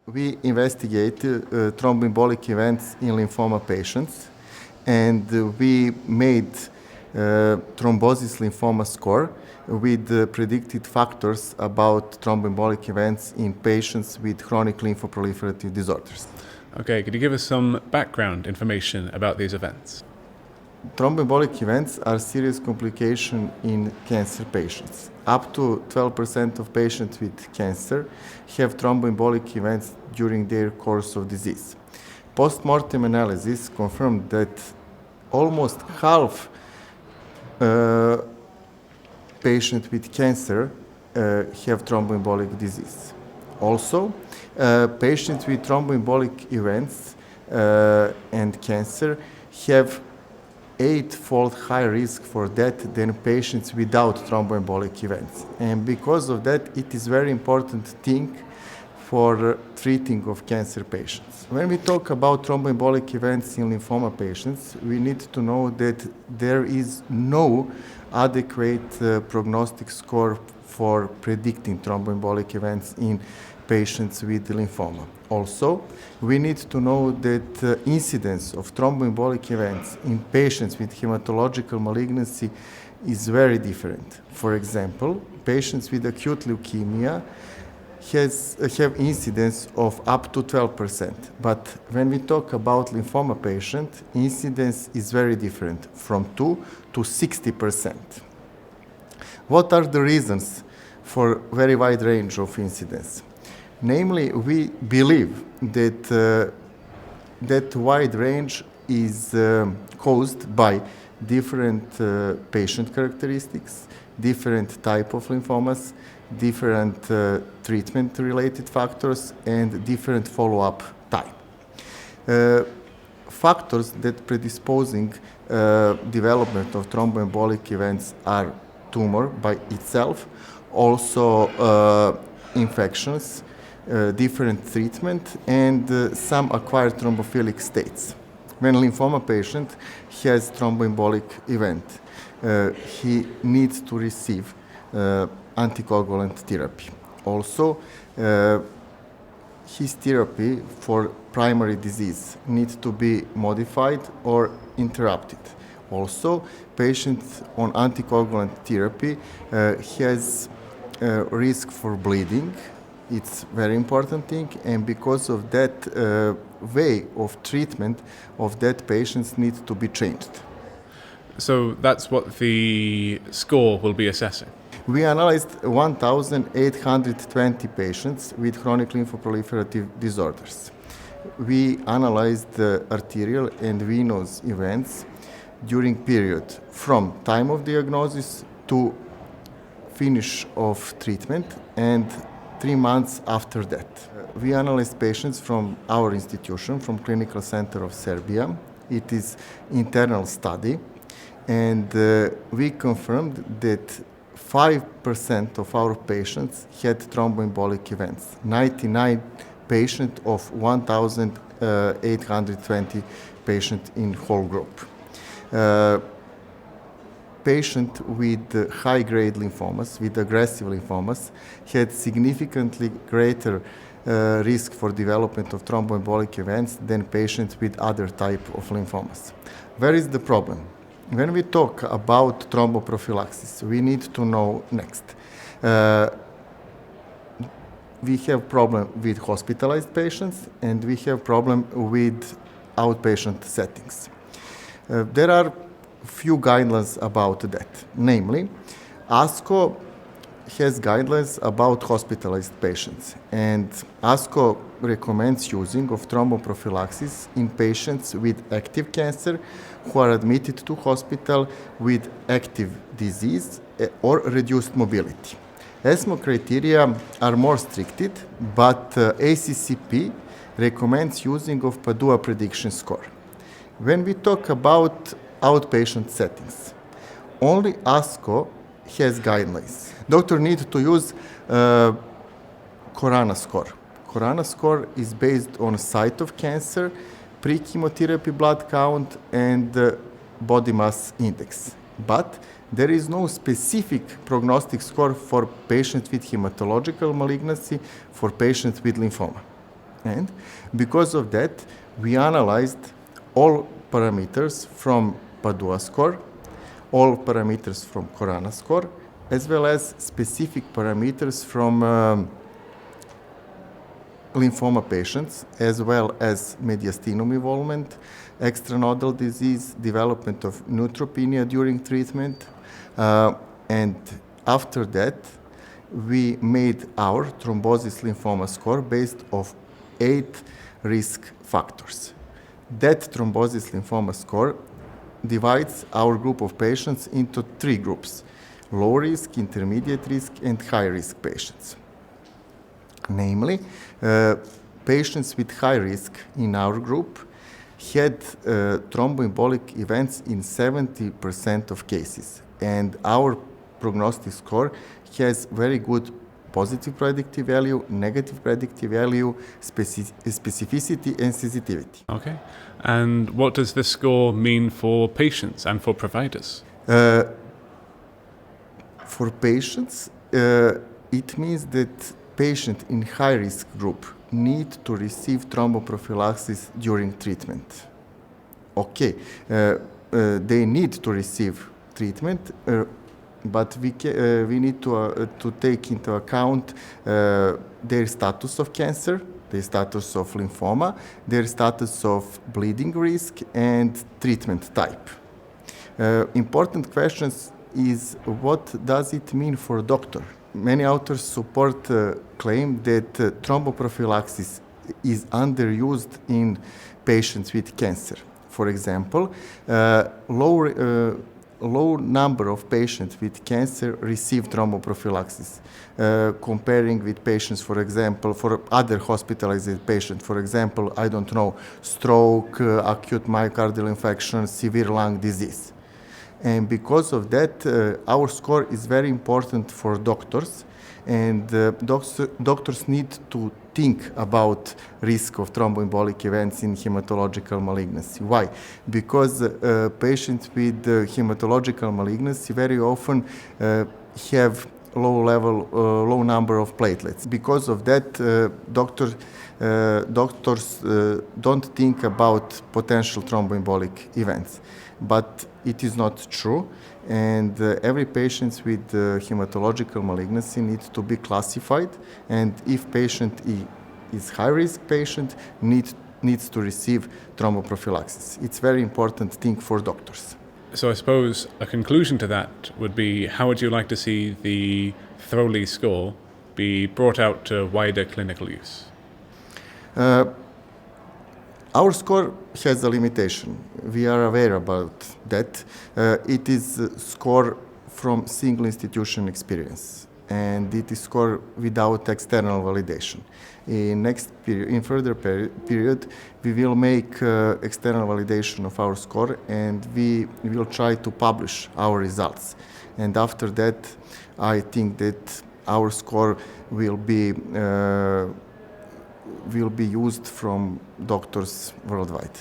We investigate thromboembolic events in lymphoma patients, and we made thrombosis lymphoma score with predicted factors about thromboembolic events in patients with chronic lymphoproliferative disorders. Okay, could you give us some background information about these events? Thromboembolic events are serious complications in cancer patients. Up to 12% of patients with cancer have thromboembolic events during their course of disease. Post-mortem analysis confirmed that almost half patients with cancer have thromboembolic disease. Also, patients with thromboembolic events and cancer have 8-fold higher risk for death than patients without thromboembolic events. And because of that, it is very important thing for treating of cancer patients. When we talk about thromboembolic events in lymphoma patients, we need to know that there is no adequate prognostic score for predicting thromboembolic events in patients with lymphoma. Also, we need to know that incidence of thromboembolic events in patients with hematological malignancy is very different. For example, patients with acute leukemia have incidence of up to 12%. But when we talk about lymphoma patient, incidence is very different, from 2 to 60%. What are the reasons for very wide range of incidence? Namely, we believe that that wide range is caused by different patient characteristics, different type of lymphomas, different treatment-related factors, and different follow-up time. Factors that predisposing development of thromboembolic events are tumor by itself, also infections, different treatment, and some acquired thrombophilic states. When a lymphoma patient has thromboembolic event, he needs to receive anticoagulant therapy. Also, his therapy for primary disease needs to be modified or interrupted. Also, patient on anticoagulant therapy has risk for bleeding. It's very important thing, and because of that, way of treatment of that patients needs to be changed. So that's what the score will be assessing? We analyzed 1,820 patients with chronic lymphoproliferative disorders. We analyzed the arterial and venous events during period from time of diagnosis to finish of treatment and 3 months after that. We analyzed patients from our institution, from Clinical Center of Serbia. It is internal study, and we confirmed that 5% of our patients had thromboembolic events. 99 patients of 1,820 patients in whole group. Patient with high-grade lymphomas, with aggressive lymphomas, had significantly greater risk for development of thromboembolic events than patients with other type of lymphomas. Where is the problem? When we talk about thromboprophylaxis, we need to know next. We have problem with hospitalized patients, and we have problem with outpatient settings. There are few guidelines about that. Namely, ASCO has guidelines about hospitalized patients, and ASCO recommends using of thromboprophylaxis in patients with active cancer who are admitted to hospital with active disease or reduced mobility. ESMO criteria are more stricted, but ACCP recommends using of Padua prediction score. When we talk about outpatient settings, only ASCO has guidelines. Doctor needs to use Corana score. Corana score is based on site of cancer, pre-chemotherapy blood count, and body mass index. But there is no specific prognostic score for patients with hematological malignancy, for patients with lymphoma. And because of that, we analyzed all parameters from Padua score, all parameters from Corana score, as well as specific parameters from lymphoma patients, as well as mediastinum involvement, extranodal disease, development of neutropenia during treatment, and after that, we made our thrombosis lymphoma score based of 8 risk factors. That thrombosis lymphoma score divides our group of patients into 3 groups: low risk, intermediate risk, and high risk patients. Namely, patients with high risk in our group had thromboembolic events in 70% of cases, and our prognostic score has very good positive predictive value, negative predictive value, specificity, and sensitivity. Okay. And what does this score mean for patients and for providers? For patients, it means that patient in high-risk group need to receive thromboprophylaxis during treatment. Okay, they need to receive treatment, but we need to take into account their status of cancer, their status of lymphoma, their status of bleeding risk, and treatment type. Important questions is what does it mean for doctor? Many authors support claim that thromboprophylaxis is underused in patients with cancer. For example, low number of patients with cancer receive thromboprophylaxis, comparing with patients, for example, for other hospitalized patients, for example, I don't know, stroke, acute myocardial infarction, severe lung disease. And because of that, our score is very important for doctors, and doctors need to think about risk of thromboembolic events in hematological malignancy. Why? Because patients with hematological malignancy very often have low number of platelets. Because of that, doctors don't think about potential thromboembolic events. But it is not true, and every patient with hematological malignancy needs to be classified, and if patient is high-risk patient, needs to receive thromboprophylaxis. It's very important thing for doctors. So I suppose a conclusion to that would be, how would you like to see the ThroLy score be brought out to wider clinical use? Our score has a limitation. We are aware about that. It is a score from single institution experience, and it is score without external validation. In further period, we will make external validation of our score, and we will try to publish our results. And after that, I think that our score will be used from doctors worldwide.